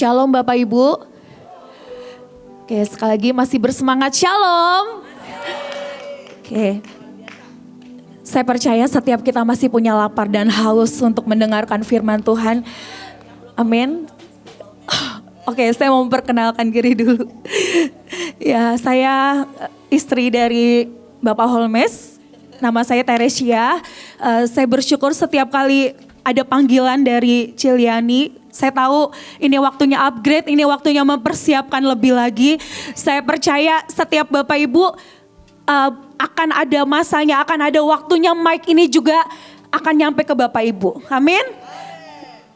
Shalom Bapak Ibu. Oke, sekali lagi masih bersemangat shalom. Oke. Saya percaya setiap kita masih punya lapar dan haus untuk mendengarkan firman Tuhan. Amin. Oke, saya mau memperkenalkan diri dulu. Ya, saya istri dari Bapak Holmes. Nama saya Teresia. Saya bersyukur setiap kali ada panggilan dari Ciliani. Saya tahu ini waktunya upgrade, ini waktunya mempersiapkan lebih lagi. Saya percaya setiap Bapak Ibu akan ada masanya, akan ada waktunya mic ini juga akan nyampe ke Bapak Ibu. Amin.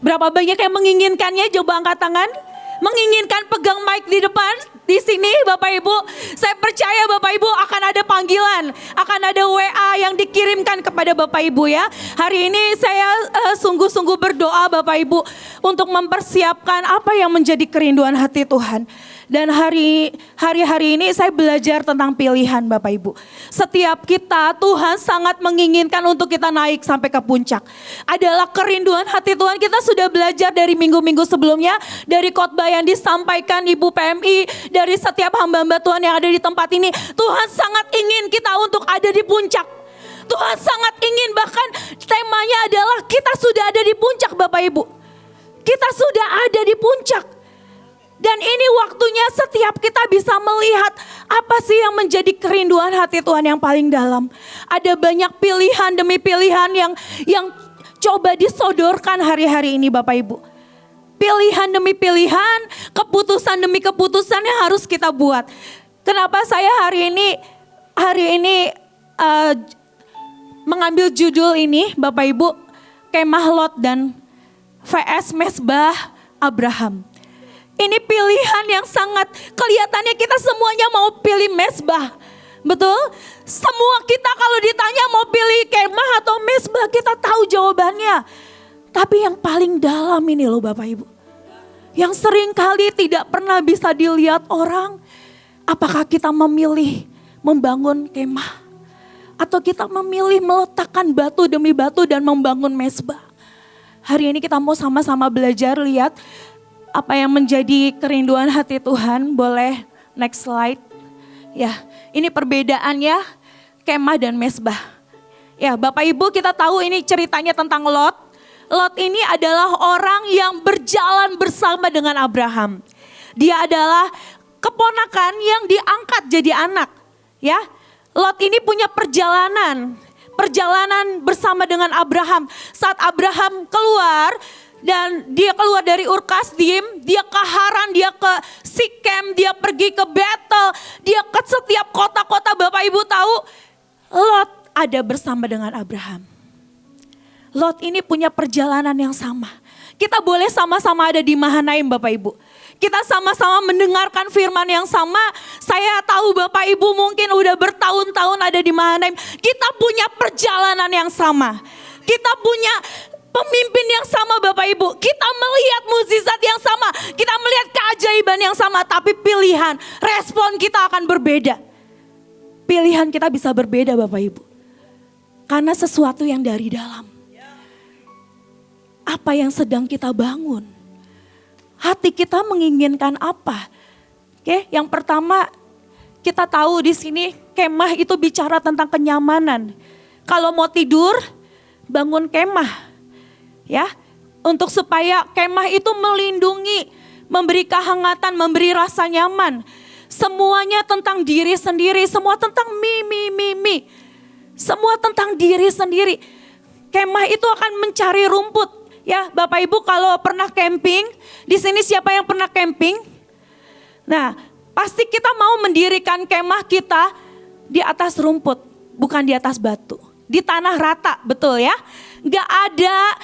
Berapa banyak yang menginginkannya? Coba angkat tangan. Menginginkan pegang mic di depan, di sini Bapak Ibu. Saya percaya Bapak Ibu akan ada panggilan, akan ada WA yang dikirimkan kepada Bapak Ibu ya. Hari ini saya sungguh-sungguh berdoa Bapak Ibu untuk mempersiapkan apa yang menjadi kerinduan hati Tuhan. Dan hari-hari ini saya belajar tentang pilihan Bapak Ibu. Setiap kita Tuhan sangat menginginkan untuk kita naik sampai ke puncak. Adalah kerinduan hati Tuhan. Kita sudah belajar dari minggu-minggu sebelumnya. Dari khotbah yang disampaikan Ibu PMI. Dari setiap hamba-hamba Tuhan yang ada di tempat ini. Tuhan sangat ingin kita untuk ada di puncak. Tuhan sangat ingin, bahkan temanya adalah kita sudah ada di puncak Bapak Ibu. Kita sudah ada di puncak. Dan ini waktunya setiap kita bisa melihat apa sih yang menjadi kerinduan hati Tuhan yang paling dalam. Ada banyak pilihan demi pilihan yang coba disodorkan hari-hari ini Bapak Ibu. Pilihan demi pilihan, keputusan demi keputusan yang harus kita buat. Kenapa saya hari ini mengambil judul ini Bapak Ibu, Kemah Lot dan vs Mesbah Abraham. Ini pilihan yang sangat kelihatannya kita semuanya mau pilih mesbah. Betul? Semua kita kalau ditanya mau pilih kemah atau mesbah kita tahu jawabannya. Tapi yang paling dalam ini loh Bapak Ibu. Yang sering kali tidak pernah bisa dilihat orang. Apakah kita memilih membangun kemah? Atau kita memilih meletakkan batu demi batu dan membangun mesbah? Hari ini kita mau sama-sama belajar lihat apa yang menjadi kerinduan hati Tuhan. Boleh next slide. Ya, ini perbedaannya kemah dan mesbah. Ya, Bapak Ibu kita tahu ini ceritanya tentang Lot. Lot ini adalah orang yang berjalan bersama dengan Abraham. Dia adalah keponakan yang diangkat jadi anak. Ya, Lot ini punya perjalanan bersama dengan Abraham. Saat Abraham keluar, dan dia keluar dari Ur Kasdim, dia ke Haran, dia ke Sikem, dia pergi ke Betel, dia ke setiap kota-kota. Bapak Ibu tahu, Lot ada bersama dengan Abraham. Lot ini punya perjalanan yang sama. Kita boleh sama-sama ada di Mahanaim Bapak Ibu. Kita sama-sama mendengarkan firman yang sama. Saya tahu Bapak Ibu mungkin udah bertahun-tahun ada di Mahanaim. Kita punya perjalanan yang sama. Kita punya pemimpin yang sama Bapak Ibu. Kita melihat mukjizat yang sama. Kita melihat keajaiban yang sama. Tapi pilihan, respon kita akan berbeda. Pilihan kita bisa berbeda Bapak Ibu. Karena sesuatu yang dari dalam. Apa yang sedang kita bangun? Hati kita menginginkan apa? Oke, yang pertama kita tahu di sini kemah itu bicara tentang kenyamanan. Kalau mau tidur, bangun kemah. Ya, untuk supaya kemah itu melindungi, memberi kehangatan, memberi rasa nyaman. Semuanya tentang diri sendiri, semua tentang mi. Semua tentang diri sendiri. Kemah itu akan mencari rumput. Ya, Bapak Ibu kalau pernah camping, di sini siapa yang pernah camping? Nah, pasti kita mau mendirikan kemah kita di atas rumput, bukan di atas batu. Di tanah rata, betul ya? Gak ada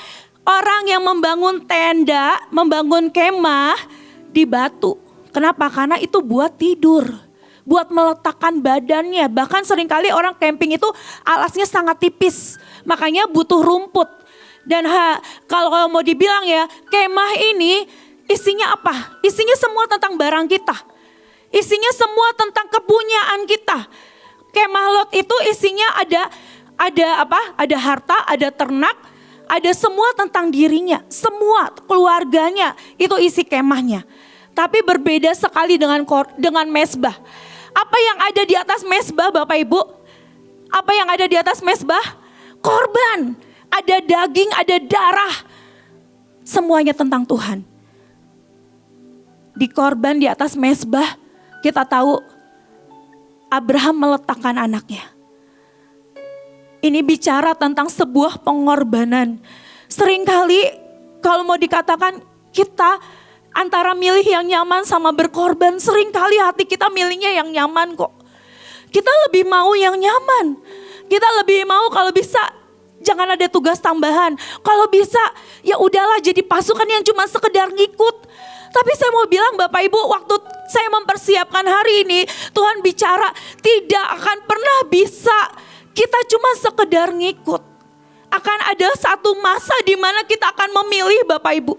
orang yang membangun tenda, membangun kemah di batu. Kenapa? Karena itu buat tidur, buat meletakkan badannya. Bahkan seringkali orang camping itu alasnya sangat tipis, makanya butuh rumput. Dan kalau mau dibilang ya, kemah ini isinya apa? Isinya semua tentang barang kita. Isinya semua tentang kepunyaan kita. Kemah Lot itu isinya ada apa? Ada harta, ada ternak, Ada semua tentang dirinya, semua keluarganya, itu isi kemahnya. Tapi berbeda sekali dengan mezbah. Apa yang ada di atas mezbah Bapak Ibu? Apa yang ada di atas mezbah? Korban, ada daging, ada darah. Semuanya tentang Tuhan. Di korban di atas mezbah, kita tahu Abraham meletakkan anaknya. Ini bicara tentang sebuah pengorbanan. Seringkali kalau mau dikatakan kita antara milih yang nyaman sama berkorban, seringkali hati kita milihnya yang nyaman kok. Kita lebih mau yang nyaman. Kita lebih mau kalau bisa jangan ada tugas tambahan. Kalau bisa ya udahlah jadi pasukan yang cuma sekedar ngikut. Tapi saya mau bilang Bapak Ibu, waktu saya mempersiapkan hari ini, Tuhan bicara tidak akan pernah bisa kita cuma sekedar ngikut. Akan ada satu masa di mana kita akan memilih Bapak Ibu.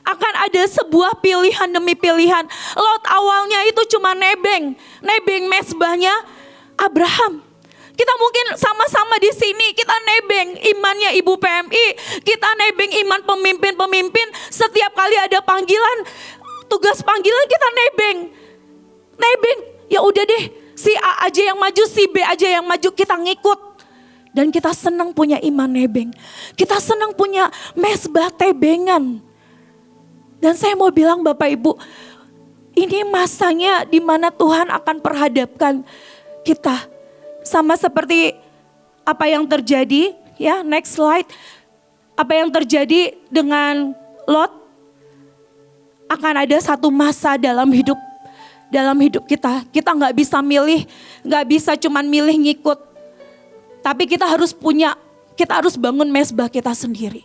Akan ada sebuah pilihan demi pilihan. Lot awalnya itu cuma nebeng mezbahnya Abraham. Kita mungkin sama-sama di sini, kita nebeng imannya Ibu PMI, kita nebeng iman pemimpin-pemimpin. Setiap kali ada panggilan, tugas panggilan kita nebeng. Ya udah deh, si A aja yang maju, si B aja yang maju, kita ngikut. Dan kita senang punya iman nebeng. Kita senang punya mezbah tebengan. Dan saya mau bilang Bapak Ibu, ini masanya di mana Tuhan akan perhadapkan kita. Sama seperti apa yang terjadi, ya next slide. Apa yang terjadi dengan Lot, akan ada satu masa dalam hidup kita. Kita gak bisa milih, gak bisa cuman milih ngikut. Tapi kita harus bangun mezbah kita sendiri.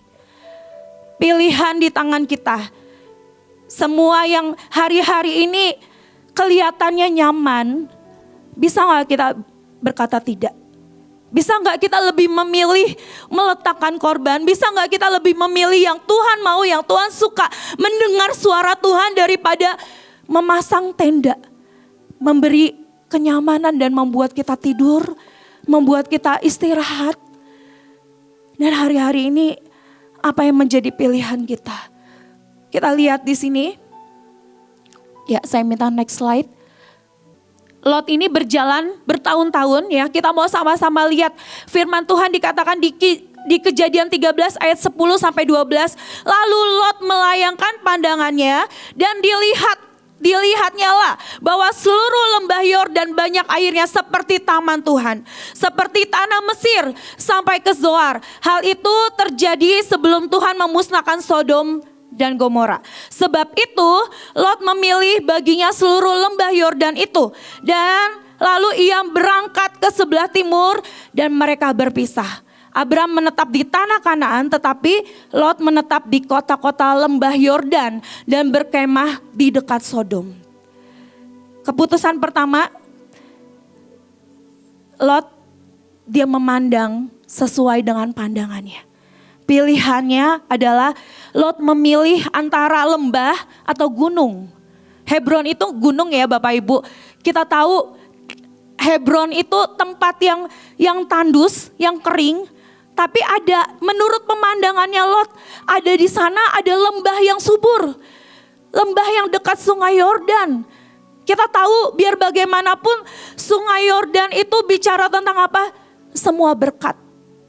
Pilihan di tangan kita. Semua yang hari-hari ini kelihatannya nyaman, bisa gak kita berkata tidak? Bisa gak kita lebih memilih meletakkan korban? Bisa gak kita lebih memilih yang Tuhan mau, yang Tuhan suka, mendengar suara Tuhan daripada memasang tenda, memberi kenyamanan dan membuat kita tidur, membuat kita istirahat. Dan hari-hari ini apa yang menjadi pilihan kita? Kita lihat di sini. Ya, saya minta next slide. Lot ini berjalan bertahun-tahun ya. Kita mau sama-sama lihat firman Tuhan dikatakan di Kejadian 13 ayat 10 sampai 12. Lalu Lot melayangkan pandangannya dan dilihatnya lah bahwa seluruh lembah Yordan banyak airnya seperti taman Tuhan, seperti tanah Mesir sampai ke Zoar. Hal itu terjadi sebelum Tuhan memusnahkan Sodom dan Gomora. Sebab itu Lot memilih baginya seluruh lembah Yordan itu, dan lalu ia berangkat ke sebelah timur dan mereka berpisah. Abram menetap di tanah Kanaan, tetapi Lot menetap di kota-kota lembah Yordan dan berkemah di dekat Sodom. Keputusan pertama, Lot dia memandang sesuai dengan pandangannya. Pilihannya adalah Lot memilih antara lembah atau gunung. Hebron itu gunung ya Bapak Ibu. Kita tahu Hebron itu tempat yang tandus, yang kering. Tapi ada, menurut pemandangannya Lot, ada di sana ada lembah yang subur. Lembah yang dekat sungai Yordan. Kita tahu biar bagaimanapun sungai Yordan itu bicara tentang apa? Semua berkat.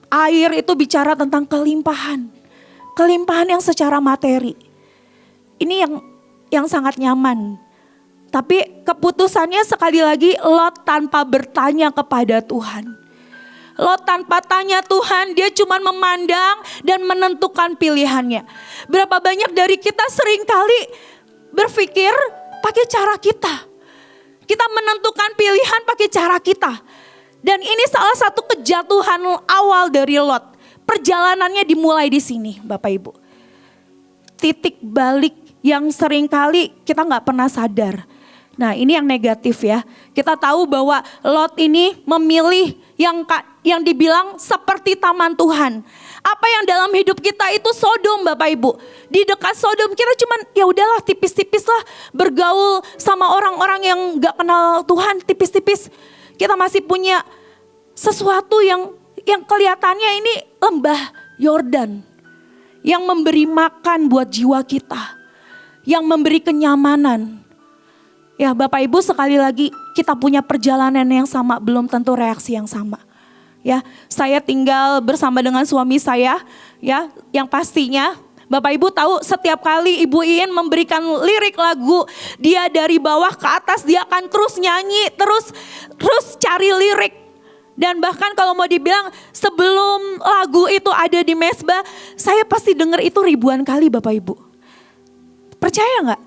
Air itu bicara tentang kelimpahan. Kelimpahan yang secara materi. Ini yang sangat nyaman. Tapi keputusannya sekali lagi Lot tanpa bertanya kepada Tuhan. Lot tanpa tanya Tuhan, dia cuma memandang dan menentukan pilihannya. Berapa banyak dari kita seringkali berpikir pakai cara kita. Kita menentukan pilihan pakai cara kita. Dan ini salah satu kejatuhan awal dari Lot. Perjalanannya dimulai di sini Bapak Ibu. Titik balik yang seringkali kita gak pernah sadar. Nah ini yang negatif ya. Kita tahu bahwa Lot ini memilih yang dibilang seperti taman Tuhan. Apa yang dalam hidup kita itu Sodom Bapak Ibu. Di dekat Sodom kita cuman ya udahlah tipis-tipis lah bergaul sama orang-orang yang gak kenal Tuhan tipis-tipis. Kita masih punya sesuatu yang kelihatannya ini lembah Yordan. yang memberi makan buat jiwa kita, yang memberi kenyamanan. Ya Bapak Ibu, sekali lagi kita punya perjalanan yang sama, belum tentu reaksi yang sama. Ya, saya tinggal bersama dengan suami saya, ya, yang pastinya Bapak Ibu tahu setiap kali Ibu Iin memberikan lirik lagu, dia dari bawah ke atas dia akan terus nyanyi, terus cari lirik. Dan bahkan kalau mau dibilang sebelum lagu itu ada di mesbah, saya pasti dengar itu ribuan kali Bapak Ibu. Percaya nggak?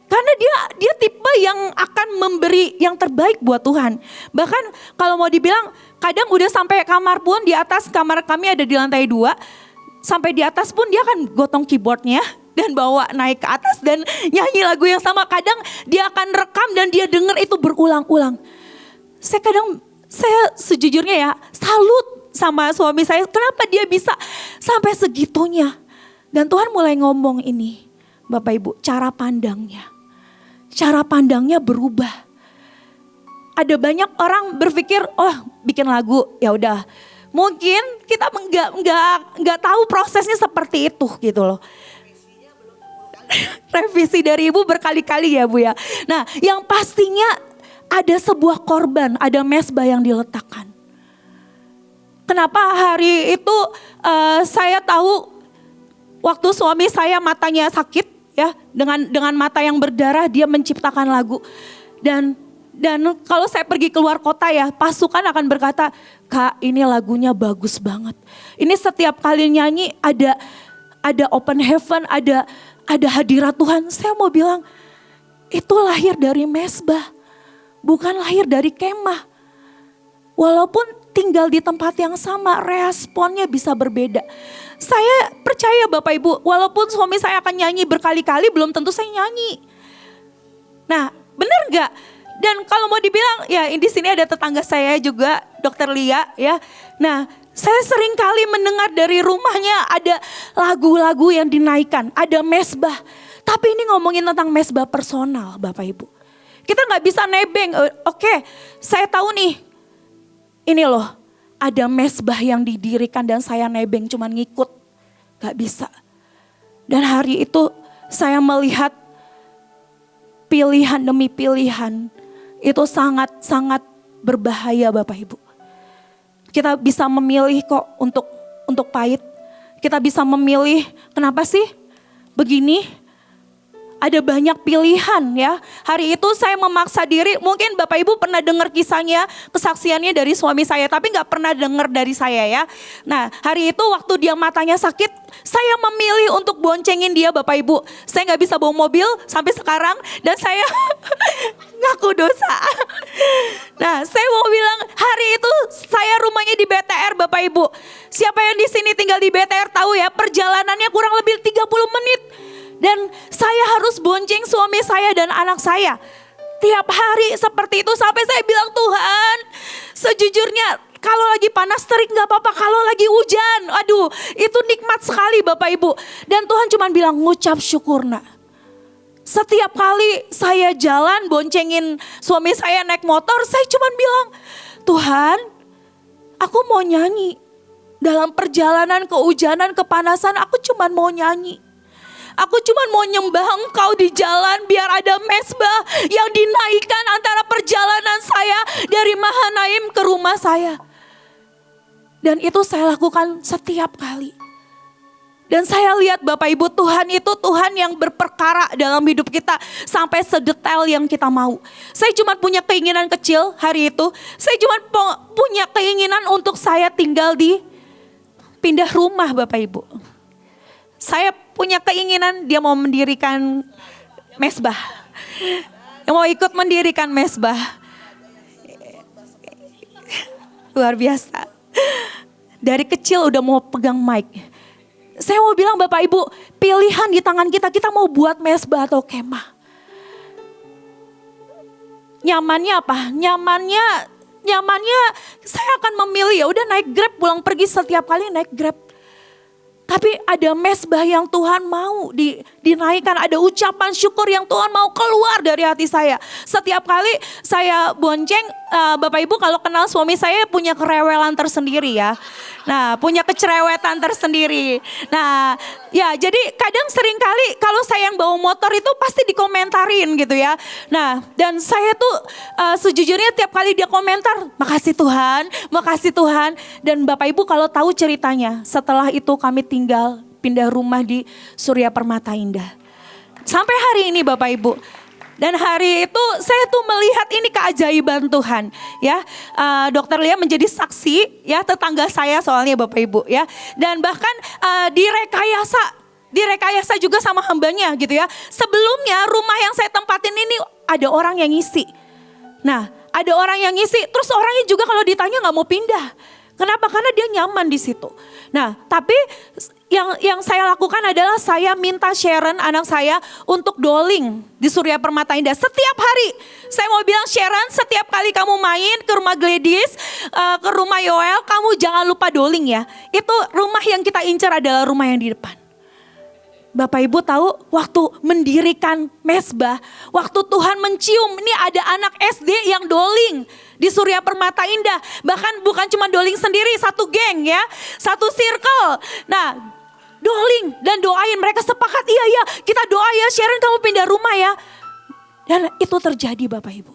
Karena dia tipe yang akan memberi yang terbaik buat Tuhan. Bahkan kalau mau dibilang kadang udah sampai kamar pun, di atas kamar kami ada di lantai 2. Sampai di atas pun dia akan gotong keyboardnya dan bawa naik ke atas dan nyanyi lagu yang sama. Kadang dia akan rekam dan dia dengar itu berulang-ulang. Saya sejujurnya ya salut sama suami saya. Kenapa dia bisa sampai segitunya. Dan Tuhan mulai ngomong ini Bapak Ibu, cara pandangnya. Cara pandangnya berubah. Ada banyak orang berpikir, oh bikin lagu ya udah. Mungkin kita nggak tahu prosesnya seperti itu gitu loh. Revisi dari Ibu berkali-kali ya Bu ya. Nah yang pastinya ada sebuah korban, ada mesbah yang diletakkan. Kenapa hari itu saya tahu waktu suami saya matanya sakit ya, dengan mata yang berdarah dia menciptakan lagu. Dan kalau saya pergi keluar kota ya, pasukan akan berkata, Kak ini lagunya bagus banget. Ini setiap kali nyanyi ada open heaven, ada hadirat Tuhan. Saya mau bilang itu lahir dari mesbah, bukan lahir dari kemah. Walaupun tinggal di tempat yang sama, responnya bisa berbeda. Saya percaya Bapak Ibu, walaupun suami saya akan nyanyi berkali-kali, belum tentu saya nyanyi. Nah benar gak? Dan kalau mau dibilang, ya di sini ada tetangga saya juga, Dokter Lia ya. Nah, saya sering kali mendengar dari rumahnya ada lagu-lagu yang dinaikkan, ada mesbah. Tapi ini ngomongin tentang mesbah personal, Bapak Ibu. Kita nggak bisa nebeng. Oke, saya tahu nih, ini loh, ada mesbah yang didirikan dan saya nebeng, cuman ngikut, nggak bisa. Dan hari itu saya melihat pilihan demi pilihan. Itu sangat berbahaya Bapak Ibu. Kita bisa memilih kok untuk pahit. Kita bisa memilih, kenapa sih begini? Ada banyak pilihan ya. Hari itu saya memaksa diri, mungkin Bapak Ibu pernah dengar kisahnya, kesaksiannya dari suami saya, tapi gak pernah dengar dari saya ya. Nah hari itu waktu dia matanya sakit, saya memilih untuk boncengin dia Bapak Ibu. Saya gak bisa bawa mobil sampai sekarang dan saya ngaku dosa. Nah saya mau bilang hari itu saya rumahnya di BTR Bapak Ibu. Siapa yang di sini tinggal di BTR tahu ya, perjalanannya kurang lebih 30 menit. Dan saya harus bonceng suami saya dan anak saya. Tiap hari seperti itu sampai saya bilang, Tuhan sejujurnya kalau lagi panas terik gak apa-apa, kalau lagi hujan aduh itu nikmat sekali Bapak Ibu. Dan Tuhan cuma bilang ngucap syukur nak. Setiap kali saya jalan boncengin suami saya naik motor, saya cuma bilang Tuhan aku mau nyanyi. Dalam perjalanan kehujanan kepanasan aku cuma mau nyanyi. Aku cuma mau nyembah Engkau di jalan biar ada mesbah yang dinaikkan antara perjalanan saya dari Mahanaim ke rumah saya. Dan itu saya lakukan setiap kali. Dan saya lihat Bapak Ibu, Tuhan itu Tuhan yang berperkara dalam hidup kita sampai sedetail yang kita mau. Saya cuma punya keinginan kecil hari itu. Saya cuma punya keinginan untuk saya tinggal di pindah rumah Bapak Ibu. Saya punya keinginan dia mau mendirikan mesbah. Yang mau ikut mendirikan mesbah. Luar biasa. Dari kecil udah mau pegang mic. Saya mau bilang Bapak Ibu, pilihan di tangan kita, kita mau buat mesbah atau kemah. Nyamannya apa? Nyamannya saya akan memilih ya udah naik Grab pulang pergi setiap kali naik Grab. Tapi ada mesbah yang Tuhan mau dinaikkan. Ada ucapan syukur yang Tuhan mau keluar dari hati saya. Setiap kali saya bonceng, Bapak Ibu kalau kenal suami saya punya kerewelan tersendiri ya. Nah, punya kecerewetan tersendiri. Nah, ya jadi kadang seringkali kalau saya yang bawa motor itu pasti dikomentarin gitu ya. Nah, dan saya tuh sejujurnya tiap kali dia komentar, makasih Tuhan, makasih Tuhan. Dan Bapak Ibu kalau tahu ceritanya, setelah itu kami pindah rumah di Surya Permata Indah. Sampai hari ini Bapak Ibu. Dan hari itu saya tuh melihat ini keajaiban Tuhan ya. Dokter Lia menjadi saksi ya, tetangga saya soalnya Bapak Ibu ya. Dan bahkan direkayasa juga sama hambanya gitu ya. Sebelumnya rumah yang saya tempatin ini ada orang yang ngisi. Nah ada orang yang ngisi, terus orangnya juga kalau ditanya gak mau pindah. Kenapa? Karena dia nyaman di situ. Nah, tapi yang saya lakukan adalah saya minta Sharon anak saya untuk doling di Surya Permata Indah. Setiap hari saya mau bilang, Sharon, setiap kali kamu main ke rumah Gladys, ke rumah Yoel, kamu jangan lupa doling ya. Itu rumah yang kita incar adalah rumah yang di depan. Bapak Ibu tahu waktu mendirikan mesbah, waktu Tuhan mencium, ini ada anak SD yang doling di Surya Permata Indah. Bahkan bukan cuma doling sendiri, satu geng ya, satu circle. Nah doling dan doain, mereka sepakat iya kita doa ya Sharon kamu pindah rumah ya. Dan itu terjadi Bapak Ibu.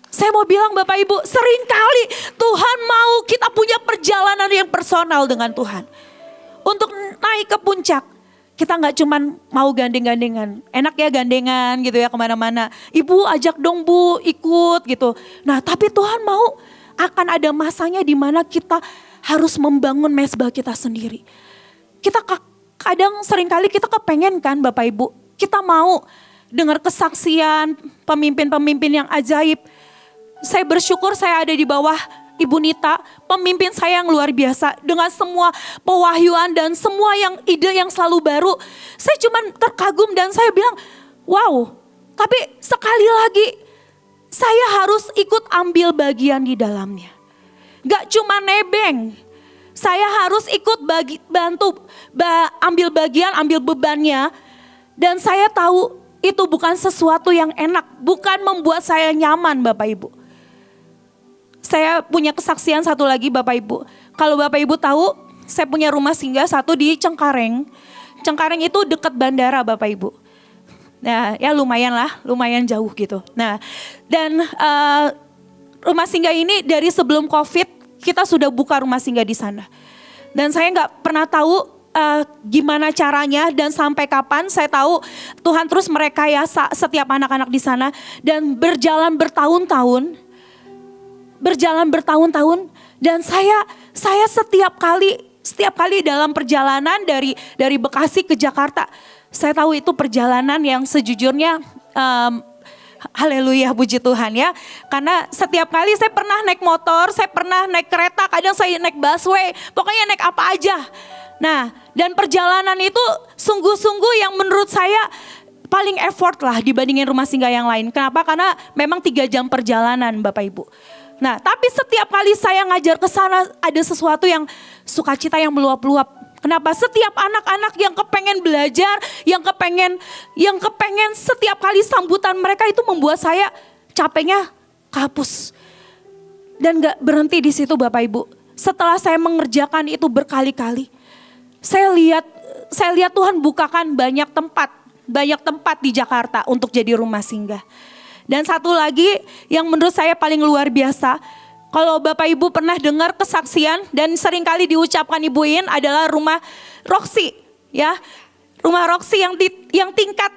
Saya mau bilang Bapak Ibu, seringkali Tuhan mau kita punya perjalanan yang personal dengan Tuhan. Untuk naik ke puncak. Kita gak cuman mau gandeng-gandengan. Enak ya gandengan gitu ya kemana-mana. Ibu ajak dong Bu ikut gitu. Nah tapi Tuhan mau akan ada masanya di mana kita harus membangun mesbah kita sendiri. Kita kadang seringkali kita kepengen kan Bapak Ibu. Kita mau dengar kesaksian pemimpin-pemimpin yang ajaib. Saya bersyukur saya ada di bawah Ibu Nita, pemimpin saya yang luar biasa dengan semua pewahyuan dan semua yang ide yang selalu baru. Saya cuma terkagum dan saya bilang, wow, tapi sekali lagi saya harus ikut ambil bagian di dalamnya. Gak cuma nebeng, saya harus ikut ambil bagian, ambil bebannya. Dan saya tahu itu bukan sesuatu yang enak, bukan membuat saya nyaman Bapak Ibu. Saya punya kesaksian satu lagi Bapak Ibu. Kalau Bapak Ibu tahu, saya punya rumah singgah satu di Cengkareng. Cengkareng itu dekat bandara Bapak Ibu. Nah ya lumayan jauh gitu. Nah dan rumah singgah ini dari sebelum COVID kita sudah buka rumah singgah di sana. Dan saya gak pernah tahu gimana caranya dan sampai kapan. Saya tahu Tuhan terus merekayasa setiap anak-anak di sana. Dan berjalan bertahun-tahun dan saya setiap kali dalam perjalanan dari Bekasi ke Jakarta, saya tahu itu perjalanan yang sejujurnya haleluya puji Tuhan ya. Karena setiap kali saya pernah naik motor, saya pernah naik kereta, kadang saya naik busway, pokoknya naik apa aja. Nah, dan perjalanan itu sungguh-sungguh yang menurut saya paling effort lah dibandingin rumah singgah yang lain. Kenapa? Karena memang 3 jam perjalanan Bapak Ibu. Nah, tapi setiap kali saya ngajar ke sana ada sesuatu yang sukacita yang meluap-luap. Kenapa? Setiap anak-anak yang kepengen belajar, yang kepengen setiap kali sambutan mereka itu membuat saya capeknya kehapus. Dan gak berhenti di situ Bapak Ibu. Setelah saya mengerjakan itu berkali-kali, saya lihat Tuhan bukakan banyak tempat di Jakarta untuk jadi rumah singgah. Dan satu lagi yang menurut saya paling luar biasa, kalau Bapak Ibu pernah dengar kesaksian dan seringkali diucapkan Ibuin adalah rumah Roxy ya. Rumah Roxy yang tingkat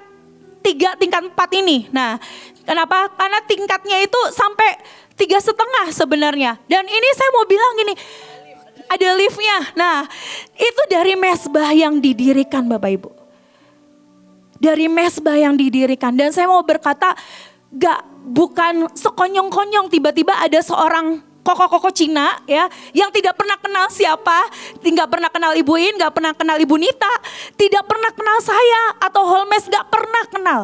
3, tingkat 4 ini. Nah, kenapa? Karena tingkatnya itu sampai 3,5 sebenarnya. Dan ini saya mau bilang gini, ada liftnya. Nah, itu dari mesbah yang didirikan Bapak Ibu. Dari mesbah yang didirikan. Dan saya mau berkata, bukan sekonyong-konyong tiba-tiba ada seorang koko-koko Cina ya yang tidak pernah kenal siapa, tidak pernah kenal Ibuin, gak pernah kenal Ibu Nita, tidak pernah kenal saya atau Holmes, gak pernah kenal.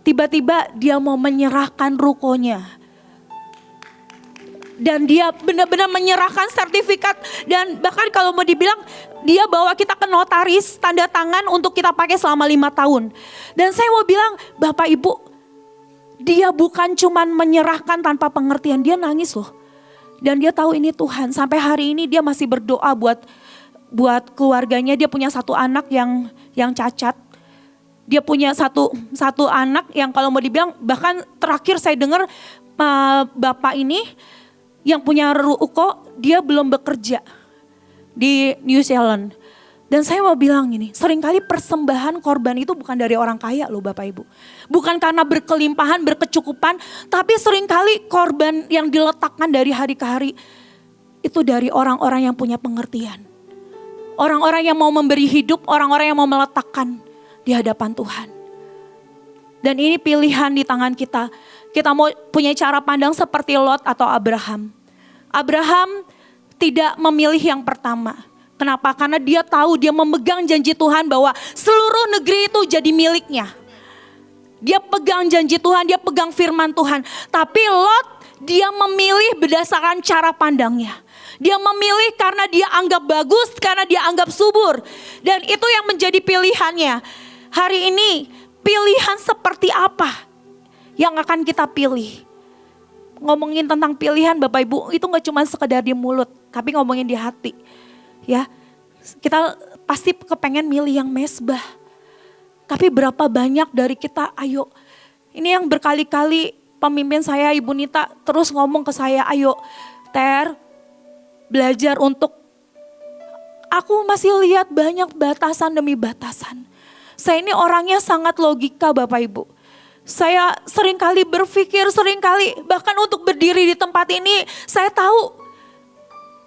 Tiba-tiba dia mau menyerahkan rukonya. Dan dia benar-benar menyerahkan sertifikat dan bahkan kalau mau dibilang dia bawa kita ke notaris tanda tangan untuk kita pakai selama 5 tahun. Dan saya mau bilang Bapak Ibu, Dia bukan cuman menyerahkan tanpa pengertian, dia nangis loh. Dan dia tahu ini Tuhan. Sampai hari ini dia masih berdoa buat keluarganya. Dia punya satu anak yang cacat. Dia punya satu anak yang kalau mau dibilang, bahkan terakhir saya dengar bapak ini yang punya ruko, dia belum bekerja di New Zealand. Dan saya mau bilang gini, seringkali persembahan korban itu bukan dari orang kaya loh Bapak Ibu. Bukan karena berkelimpahan, berkecukupan, tapi seringkali korban yang diletakkan dari hari ke hari itu dari orang-orang yang punya pengertian. Orang-orang yang mau memberi hidup, orang-orang yang mau meletakkan di hadapan Tuhan. Dan ini pilihan di tangan kita. Kita mau punya cara pandang seperti Lot atau Abraham. Abraham tidak memilih yang pertama. Kenapa? Karena dia tahu, dia memegang janji Tuhan bahwa seluruh negeri itu jadi miliknya. Dia pegang janji Tuhan, dia pegang firman Tuhan. Tapi Lot, dia memilih berdasarkan cara pandangnya. Dia memilih karena dia anggap bagus, karena dia anggap subur. Dan itu yang menjadi pilihannya. Hari ini, pilihan seperti apa yang akan kita pilih? Ngomongin tentang pilihan Bapak Ibu, itu gak cuma sekedar di mulut, tapi ngomongin di hati. Ya, kita pasti kepengen milih yang mesbah. Tapi berapa banyak dari kita, ayo. Ini yang berkali-kali pemimpin saya, Ibu Nita, terus ngomong ke saya, ayo Ter, belajar untuk, aku masih lihat banyak batasan demi batasan. Saya ini orangnya sangat logika Bapak Ibu. Saya seringkali berpikir, bahkan untuk berdiri di tempat ini, saya tahu,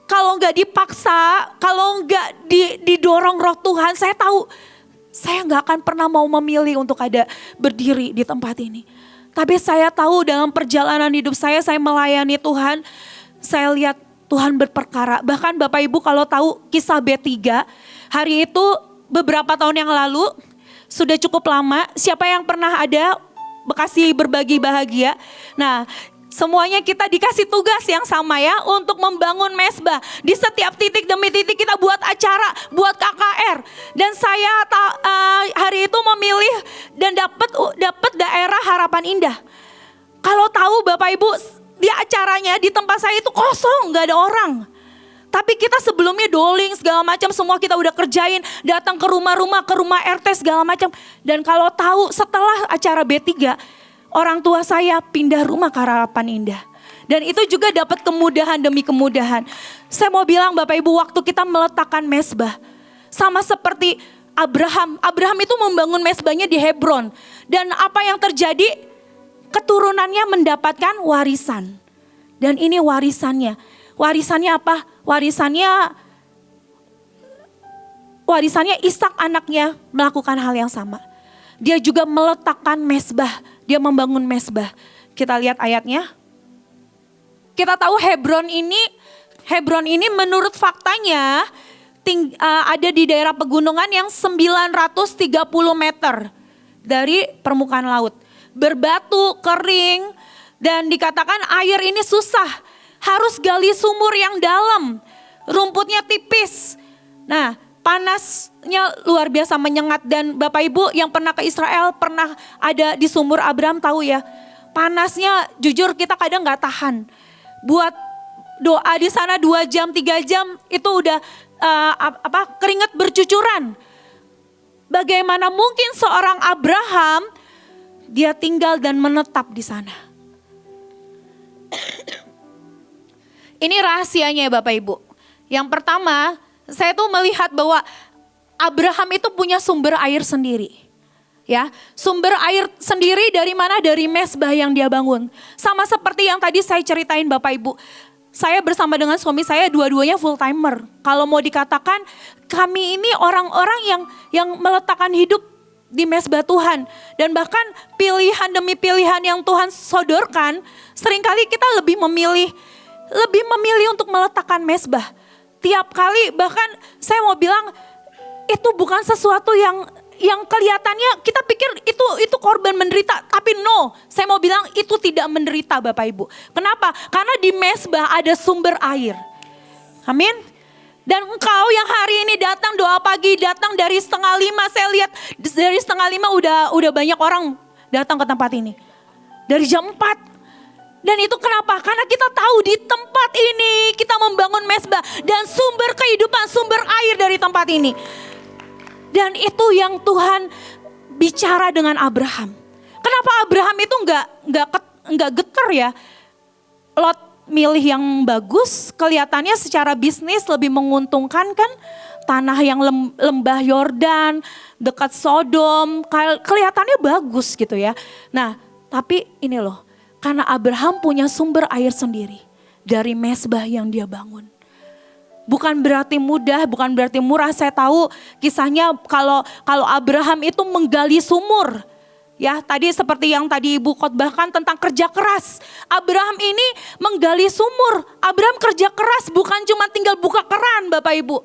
kalau nggak dipaksa, kalau nggak didorong roh Tuhan, saya tahu saya nggak akan pernah mau memilih untuk ada berdiri di tempat ini. Tapi saya tahu dalam perjalanan hidup saya melayani Tuhan, saya lihat Tuhan berperkara. Bahkan Bapak Ibu kalau tahu kisah B3, hari itu beberapa tahun yang lalu, sudah cukup lama, siapa yang pernah ada Bekasi Berbagi Bahagia? Nah, semuanya kita dikasih tugas yang sama ya untuk membangun mesbah. Di setiap titik demi titik kita buat acara, buat KKR. Dan saya hari itu memilih dan dapat daerah Harapan Indah. Kalau tahu Bapak Ibu, di acaranya di tempat saya itu kosong, gak ada orang. Tapi kita sebelumnya doling segala macam, semua kita udah kerjain, datang ke rumah-rumah, ke rumah RT segala macam. Dan kalau tahu setelah acara B3, orang tua saya pindah rumah ke Harapan Indah. Dan itu juga dapat kemudahan demi kemudahan. Saya mau bilang Bapak Ibu, waktu kita meletakkan mesbah, sama seperti Abraham. Abraham itu membangun mesbahnya di Hebron. Dan apa yang terjadi? Keturunannya mendapatkan warisan. Dan ini warisannya. Warisannya apa? Warisannya Ishak anaknya melakukan hal yang sama. Dia juga meletakkan mesbah. Dia membangun mesbah. Kita lihat ayatnya. Kita tahu Hebron ini menurut faktanya ada di daerah pegunungan yang 930 meter dari permukaan laut. Berbatu, kering, dan dikatakan air ini susah. Harus gali sumur yang dalam, rumputnya tipis. Nah, panasnya luar biasa menyengat. Dan Bapak Ibu yang pernah ke Israel, pernah ada di sumur Abraham tahu ya. Panasnya jujur kita kadang gak tahan. Buat doa di sana 2 jam, 3 jam itu udah keringat bercucuran. Bagaimana mungkin seorang Abraham dia tinggal dan menetap di sana. Ini rahasianya ya Bapak Ibu. Yang pertama, saya tuh melihat bahwa Abraham itu punya sumber air sendiri. Ya, sumber air sendiri dari mana? Dari mesbah yang dia bangun. Sama seperti yang tadi saya ceritain Bapak Ibu. Saya bersama dengan suami saya dua-duanya full timer. Kalau mau dikatakan kami ini orang-orang yang meletakkan hidup di mesbah Tuhan. Dan bahkan pilihan demi pilihan yang Tuhan sodorkan, seringkali kita lebih memilih untuk meletakkan mesbah. Tiap kali, bahkan saya mau bilang itu bukan sesuatu yang kelihatannya kita pikir itu korban menderita, tapi no, saya mau bilang itu tidak menderita Bapak Ibu. Kenapa? Karena di mesbah ada sumber air. Amin. Dan engkau yang hari ini datang doa pagi, datang dari 4:30, saya lihat dari 4:30 udah banyak orang datang ke tempat ini. Dari jam 4. Dan itu kenapa? Karena kita tahu di tempat ini kita membangun mezbah dan sumber kehidupan, sumber air dari tempat ini. Dan itu yang Tuhan bicara dengan Abraham. Kenapa Abraham itu nggak getar ya? Lot milih yang bagus, kelihatannya secara bisnis lebih menguntungkan kan? Tanah yang lembah Yordan, dekat Sodom, kelihatannya bagus gitu ya. Nah, tapi ini loh, karena Abraham punya sumber air sendiri dari mezbah yang dia bangun. Bukan berarti mudah, bukan berarti murah. Saya tahu kisahnya kalau Abraham itu menggali sumur. Ya, tadi seperti yang tadi Ibu khotbahkan tentang kerja keras. Abraham ini menggali sumur. Abraham kerja keras, bukan cuma tinggal buka keran Bapak Ibu.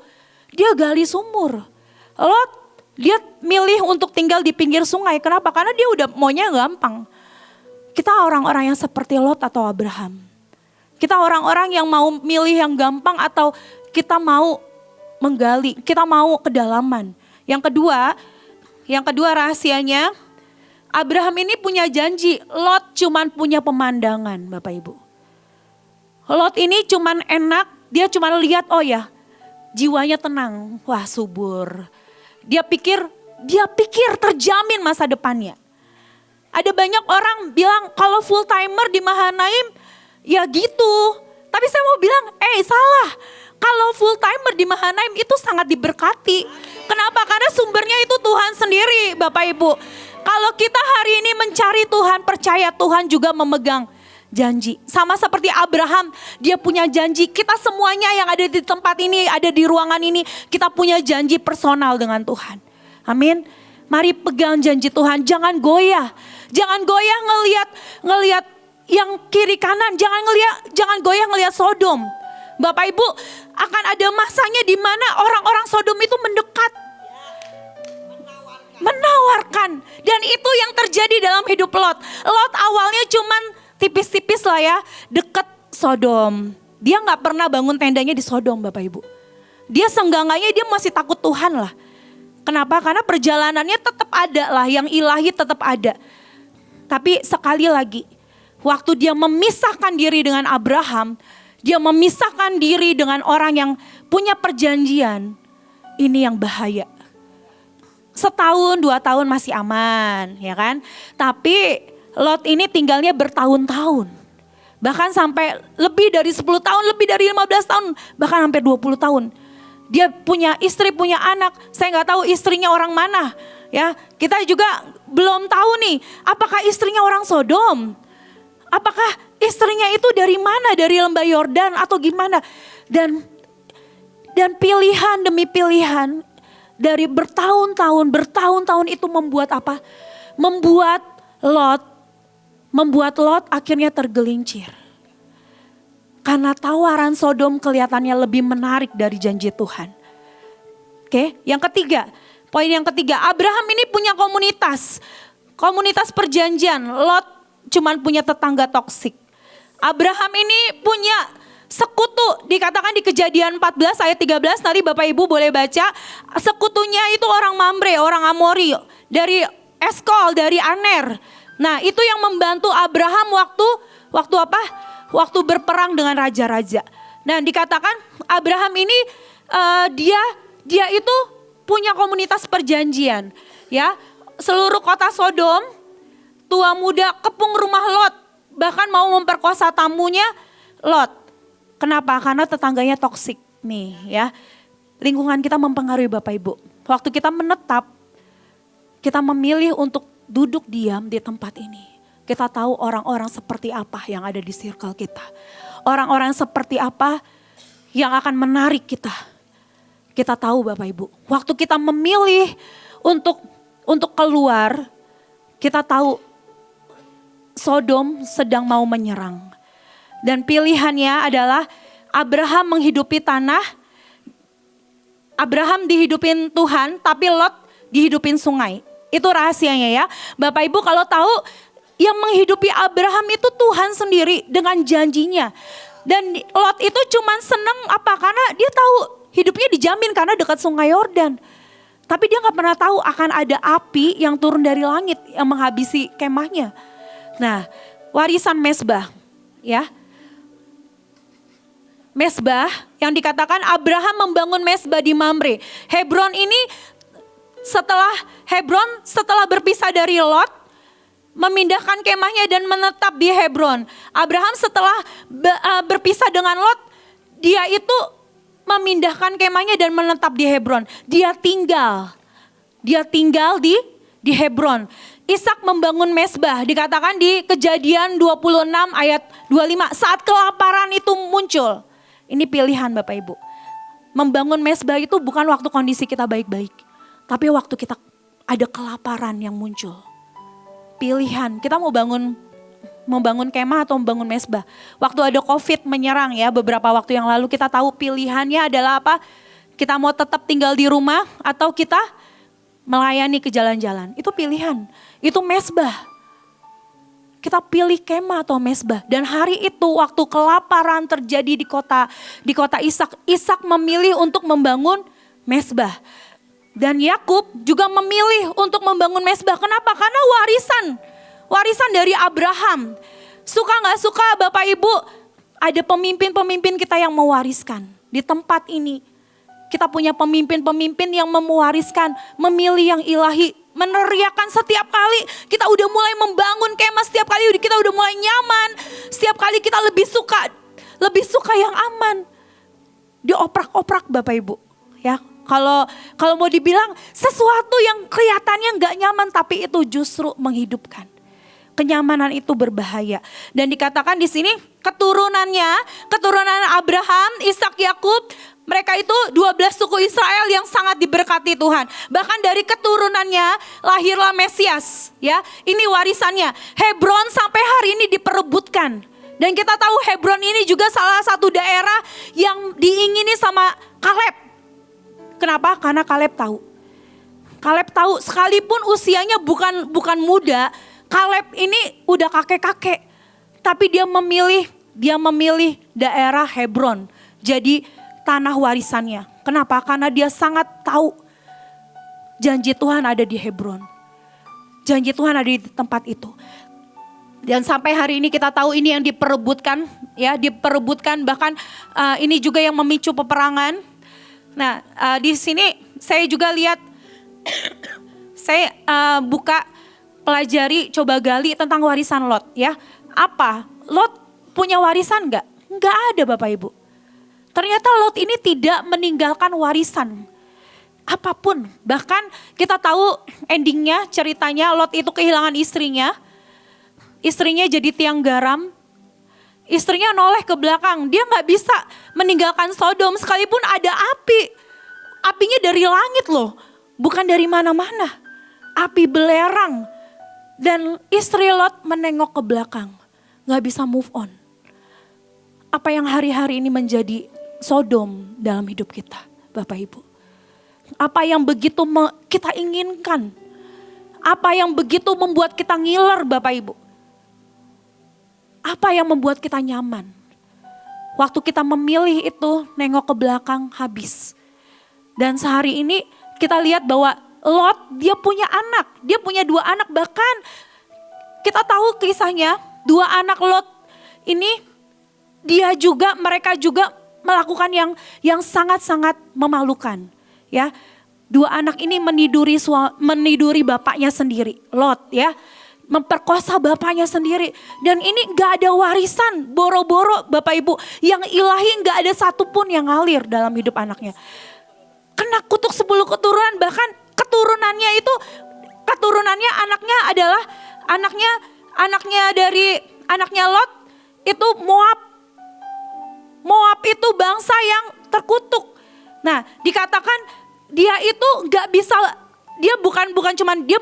Dia gali sumur. Lot, dia milih untuk tinggal di pinggir sungai. Kenapa? Karena dia udah maunya gampang. Kita orang-orang yang seperti Lot atau Abraham. Kita orang-orang yang mau milih yang gampang atau kita mau menggali, kita mau kedalaman. Yang kedua rahasianya, Abraham ini punya janji, Lot cuman punya pemandangan Bapak Ibu. Lot ini cuman enak, dia cuman lihat oh ya, jiwanya tenang, wah subur. Dia pikir terjamin masa depannya. Ada banyak orang bilang kalau full timer di Mahanaim ya gitu. Tapi saya mau bilang, salah. Kalau full timer di Mahanaim itu sangat diberkati. Kenapa? Karena sumbernya itu Tuhan sendiri Bapak Ibu. Kalau kita hari ini mencari Tuhan, percaya Tuhan juga memegang janji. Sama seperti Abraham, dia punya janji. Kita semuanya yang ada di tempat ini, ada di ruangan ini, kita punya janji personal dengan Tuhan. Amin. Mari pegang janji Tuhan, jangan goyah. Jangan goyah ngelihat yang kiri kanan, jangan goyah ngelihat Sodom. Bapak Ibu, akan ada masanya di mana orang-orang Sodom itu mendekat. Menawarkan. Dan itu yang terjadi dalam hidup Lot. Lot awalnya cuman tipis-tipis lah ya, dekat Sodom. Dia gak pernah bangun tendanya di Sodom Bapak Ibu. Dia seenggak-enggaknya dia masih takut Tuhan lah. Kenapa? Karena perjalanannya tetap ada lah, yang ilahi tetap ada. Tapi sekali lagi, waktu dia memisahkan diri dengan Abraham, dia memisahkan diri dengan orang yang punya perjanjian, ini yang bahaya. Setahun, 2 tahun masih aman, ya kan? Tapi Lot ini tinggalnya bertahun-tahun. Bahkan sampai lebih dari 10 tahun, lebih dari 15 tahun, bahkan hampir 20 tahun. Dia punya istri, punya anak. Saya nggak tahu istrinya orang mana. Ya, kita juga belum tahu nih, apakah istrinya orang Sodom? Apakah istrinya itu dari mana? Dari lembah Yordan atau gimana? Dan pilihan demi pilihan dari bertahun-tahun itu membuat apa? Membuat Lot akhirnya tergelincir. Karena tawaran Sodom kelihatannya lebih menarik dari janji Tuhan. Oke, poin yang ketiga, Abraham ini punya komunitas perjanjian. Lot cuman punya tetangga toksik. Abraham ini punya sekutu, dikatakan di Kejadian 14 ayat 13, nanti Bapak Ibu boleh baca. Sekutunya itu orang Mamre, orang Amori, dari Eskol, dari Aner. Nah, itu yang membantu Abraham waktu apa? Waktu berperang dengan raja-raja. Nah, dikatakan Abraham ini dia itu punya komunitas perjanjian, ya. Seluruh kota Sodom, tua muda kepung rumah Lot, bahkan mau memperkosa tamunya Lot. Kenapa? Karena tetangganya toksik nih, ya. Lingkungan kita mempengaruhi Bapak Ibu. Waktu kita menetap, kita memilih untuk duduk diam di tempat ini. Kita tahu orang-orang seperti apa yang ada di circle kita. Orang-orang seperti apa yang akan menarik kita. Kita tahu Bapak Ibu, waktu kita memilih untuk keluar, kita tahu Sodom sedang mau menyerang. Dan pilihannya adalah Abraham menghidupi tanah, Abraham dihidupin Tuhan, tapi Lot dihidupin sungai. Itu rahasianya ya. Bapak Ibu kalau tahu, yang menghidupi Abraham itu Tuhan sendiri dengan janjinya. Dan Lot itu cuman seneng apa? Karena dia tahu hidupnya dijamin karena dekat sungai Yordan. Tapi dia gak pernah tahu akan ada api yang turun dari langit yang menghabisi kemahnya. Nah, warisan mezbah, ya. Mezbah yang dikatakan Abraham membangun mezbah di Mamre. Hebron ini setelah berpisah dari Lot, memindahkan kemahnya dan menetap di Hebron. Abraham setelah berpisah dengan Lot, dia itu memindahkan kemahnya dan menetap di Hebron. Dia tinggal di Hebron. Ishak membangun mezbah, dikatakan di Kejadian 26 ayat 25, saat kelaparan itu muncul. Ini pilihan Bapak Ibu. Membangun mezbah itu bukan waktu kondisi kita baik-baik, tapi waktu kita ada kelaparan yang muncul. Pilihan, kita mau membangun kemah atau membangun mezbah. Waktu ada COVID menyerang ya, beberapa waktu yang lalu kita tahu pilihannya adalah apa? Kita mau tetap tinggal di rumah atau kita melayani ke jalan-jalan. Itu pilihan, itu mezbah. Kita pilih kemah atau mezbah. Dan hari itu waktu kelaparan terjadi di kota Ishak, Ishak memilih untuk membangun mezbah. Dan Yakub juga memilih untuk membangun mezbah. Kenapa? Karena warisan dari Abraham. Suka gak suka Bapak Ibu, ada pemimpin-pemimpin kita yang mewariskan. Di tempat ini kita punya pemimpin-pemimpin yang mewariskan, memilih yang ilahi, meneriakan setiap kali kita udah mulai membangun kemah, setiap kali kita udah mulai nyaman, setiap kali kita lebih suka yang aman. Dioprak-oprak Bapak Ibu, ya. Kalau mau dibilang sesuatu yang kelihatannya nggak nyaman, tapi itu justru menghidupkan. Kenyamanan itu berbahaya. Dan dikatakan di sini keturunan Abraham, Ishak, Yakub, mereka itu 12 suku Israel yang sangat diberkati Tuhan. Bahkan dari keturunannya lahirlah Mesias, ya. Ini warisannya. Hebron sampai hari ini diperebutkan. Dan kita tahu Hebron ini juga salah satu daerah yang diingini sama Kaleb. Kenapa? Karena Kaleb tahu sekalipun usianya bukan muda, Kaleb ini udah kakek-kakek, tapi dia memilih daerah Hebron jadi tanah warisannya. Kenapa? Karena dia sangat tahu janji Tuhan ada di Hebron. Janji Tuhan ada di tempat itu. Dan sampai hari ini kita tahu ini yang diperebutkan, ya, bahkan ini juga yang memicu peperangan. Nah, di sini saya juga lihat, saya buka, pelajari, coba gali tentang warisan Lot, ya. Apa? Lot punya warisan enggak? Enggak ada Bapak Ibu. Ternyata Lot ini tidak meninggalkan warisan apapun. Bahkan kita tahu endingnya, ceritanya Lot itu kehilangan istrinya. Istrinya jadi tiang garam. Istrinya noleh ke belakang, dia gak bisa meninggalkan Sodom sekalipun ada api. Apinya dari langit loh, bukan dari mana-mana. Api belerang. Dan istri Lot menengok ke belakang, gak bisa move on. Apa yang hari-hari ini menjadi Sodom dalam hidup kita, Bapak Ibu? Apa yang begitu kita inginkan? Apa yang begitu membuat kita ngiler Bapak Ibu? Apa yang membuat kita nyaman? Waktu kita memilih itu, nengok ke belakang, habis. Dan sehari ini kita lihat bahwa Lot dia punya anak, dia punya 2 anak, bahkan kita tahu kisahnya 2 anak Lot ini mereka juga melakukan yang sangat-sangat memalukan, ya. 2 anak ini meniduri bapaknya sendiri, Lot, ya. Memperkosa bapaknya sendiri. Dan ini gak ada warisan, boro-boro Bapak Ibu. Yang ilahi gak ada satupun yang ngalir dalam hidup anaknya. Kena kutuk 10 keturunan, bahkan keturunannya anaknya adalah anaknya Lot itu Moab. Moab itu bangsa yang terkutuk. Nah, dikatakan dia itu gak bisa, dia bukan cuman dia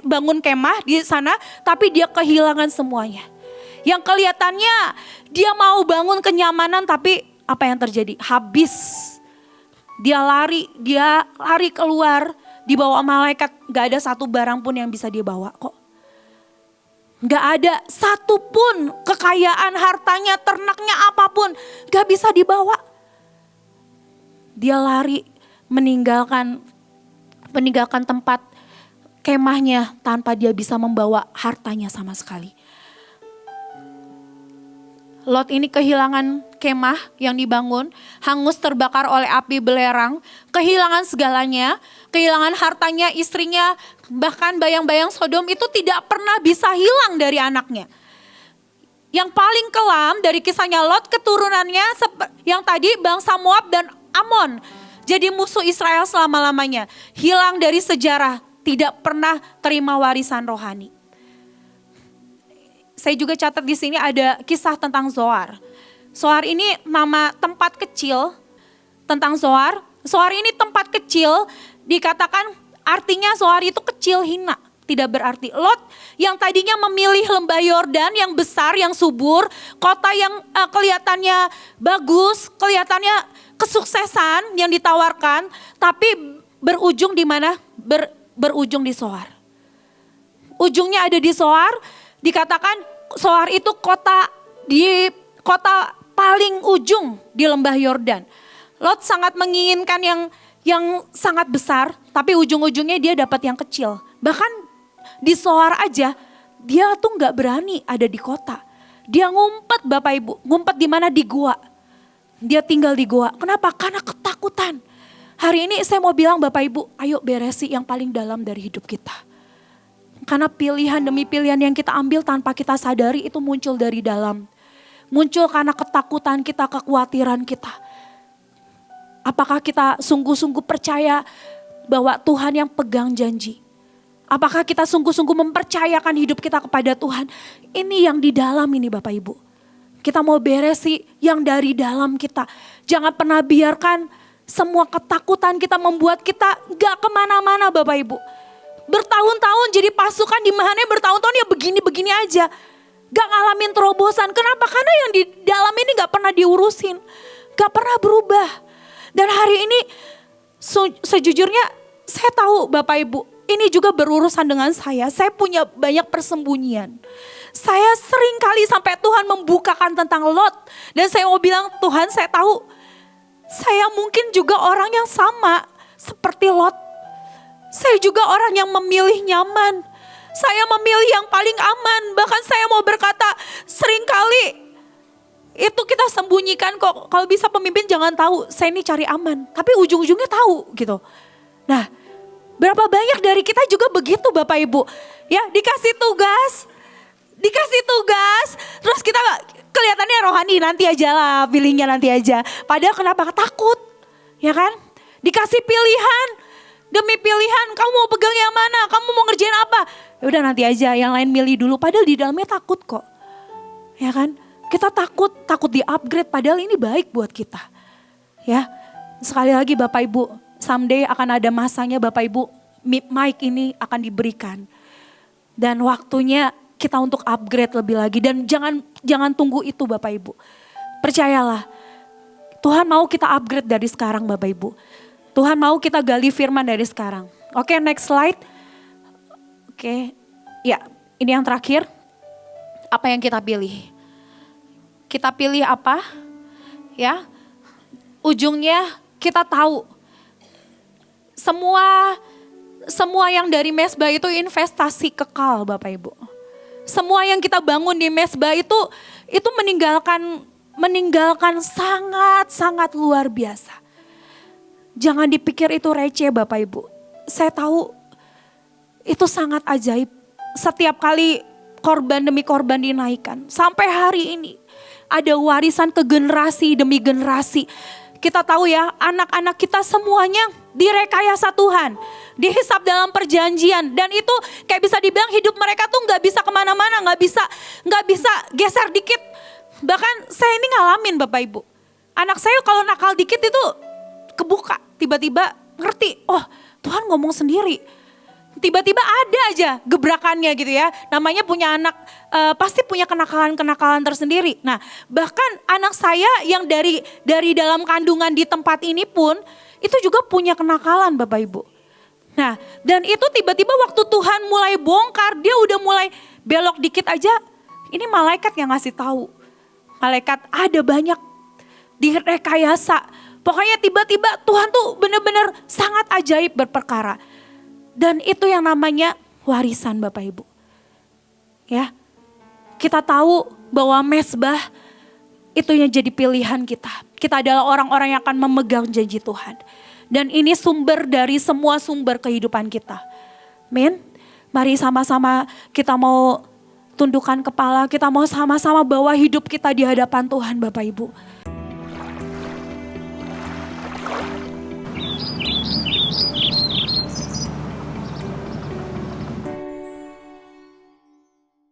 bangun kemah di sana, tapi dia kehilangan semuanya. Yang kelihatannya dia mau bangun kenyamanan, tapi apa yang terjadi? Habis. Dia lari keluar, dibawa malaikat, gak ada satu barang pun yang bisa dia bawa kok. Gak ada satupun kekayaan, hartanya, ternaknya, apapun gak bisa dibawa. Dia lari meninggalkan tempat kemahnya tanpa dia bisa membawa hartanya sama sekali. Lot ini kehilangan kemah yang dibangun, hangus terbakar oleh api belerang, kehilangan segalanya, kehilangan hartanya, istrinya, bahkan bayang-bayang Sodom itu tidak pernah bisa hilang dari anaknya. Yang paling kelam dari kisahnya Lot, keturunannya yang tadi bangsa Moab dan Amon, jadi musuh Israel selama-lamanya, hilang dari sejarah, tidak pernah terima warisan rohani. Saya juga catat di sini ada kisah tentang Zoar. Zoar ini nama tempat kecil tentang Zoar. Zoar ini tempat kecil, dikatakan artinya Zoar itu kecil, hina, tidak berarti. Lot yang tadinya memilih lembah Yordan yang besar, yang subur, kota yang kelihatannya bagus, kelihatannya kesuksesan yang ditawarkan, tapi berujung di mana? Berujung di Zoar. Ujungnya ada di Zoar. Dikatakan Zoar itu kota paling ujung di lembah Yordan. Lot sangat menginginkan yang sangat besar, tapi ujung-ujungnya dia dapat yang kecil. Bahkan di Zoar aja dia tuh nggak berani ada di kota. Dia ngumpet Bapak Ibu, ngumpet di mana? Di gua. Dia tinggal di gua. Kenapa? Karena ketakutan. Hari ini saya mau bilang Bapak Ibu, ayo beresi yang paling dalam dari hidup kita. Karena pilihan demi pilihan yang kita ambil tanpa kita sadari itu muncul dari dalam. Muncul karena ketakutan kita, kekhawatiran kita. Apakah kita sungguh-sungguh percaya bahwa Tuhan yang pegang janji? Apakah kita sungguh-sungguh mempercayakan hidup kita kepada Tuhan? Ini yang di dalam ini Bapak Ibu. Kita mau beresi yang dari dalam kita. Jangan pernah biarkan semua ketakutan kita membuat kita gak kemana-mana Bapak Ibu. Bertahun-tahun jadi pasukan di mana bertahun-tahun ya begini-begini aja. Gak ngalamin terobosan. Kenapa? Karena yang di dalam ini gak pernah diurusin. Gak pernah berubah. Dan hari ini sejujurnya saya tahu Bapak Ibu. Ini juga berurusan dengan saya. Saya punya banyak persembunyian. Saya sering kali sampai Tuhan membukakan tentang Lot. Dan saya mau bilang Tuhan saya tahu. Saya mungkin juga orang yang sama seperti Lot. Saya juga orang yang memilih nyaman. Saya memilih yang paling aman. Bahkan saya mau berkata seringkali itu kita sembunyikan kok. Kalau bisa pemimpin jangan tahu saya ini cari aman. Tapi ujung-ujungnya tahu gitu. Nah berapa banyak dari kita juga begitu Bapak Ibu. Ya dikasih tugas. Terus kita kelihatannya rohani nanti aja lah. Pilihnya nanti aja. Padahal kenapa? Takut. Ya kan? Dikasih pilihan. Demi pilihan, kamu mau pegang yang mana? Kamu mau ngerjain apa? Ya udah nanti aja, yang lain milih dulu. Padahal di dalamnya takut kok. Ya kan? Kita takut di upgrade. Padahal ini baik buat kita. Ya, sekali lagi Bapak Ibu, someday akan ada masanya Bapak Ibu, mic ini akan diberikan. Dan waktunya kita untuk upgrade lebih lagi. Dan jangan tunggu itu Bapak Ibu. Percayalah, Tuhan mau kita upgrade dari sekarang Bapak Ibu. Tuhan mau kita gali firman dari sekarang. Oke, next slide. Oke, ya ini yang terakhir. Apa yang kita pilih? Kita pilih apa? Ya, ujungnya kita tahu. Semua yang dari Mesbah itu investasi kekal Bapak Ibu. Semua yang kita bangun di Mesbah itu meninggalkan sangat-sangat luar biasa. Jangan dipikir itu receh Bapak Ibu. Saya tahu itu sangat ajaib. Setiap kali korban demi korban dinaikkan. Sampai hari ini ada warisan ke generasi demi generasi. Kita tahu ya anak-anak kita semuanya direkayasa Tuhan. Dihisap dalam perjanjian. Dan itu kayak bisa dibilang hidup mereka tuh gak bisa kemana-mana. Gak bisa geser dikit. Bahkan saya ini ngalamin Bapak Ibu. Anak saya kalau nakal dikit itu kebuka, tiba-tiba ngerti, oh Tuhan ngomong sendiri. Tiba-tiba ada aja gebrakannya gitu ya. Namanya punya anak pasti punya kenakalan-kenakalan tersendiri. Nah bahkan anak saya yang dari dalam kandungan di tempat ini pun itu juga punya kenakalan Bapak Ibu. Nah dan itu tiba-tiba waktu Tuhan mulai bongkar, dia udah mulai belok dikit aja. Ini malaikat yang ngasih tahu. Malaikat ada banyak direkayasa. Pokoknya tiba-tiba Tuhan tuh benar-benar sangat ajaib berperkara. Dan itu yang namanya warisan Bapak Ibu. Ya, kita tahu bahwa Mesbah itu yang jadi pilihan kita. Kita adalah orang-orang yang akan memegang janji Tuhan. Dan ini sumber dari semua sumber kehidupan kita. Amin. Mari sama-sama kita mau tundukkan kepala, kita mau sama-sama bawa hidup kita di hadapan Tuhan Bapak Ibu.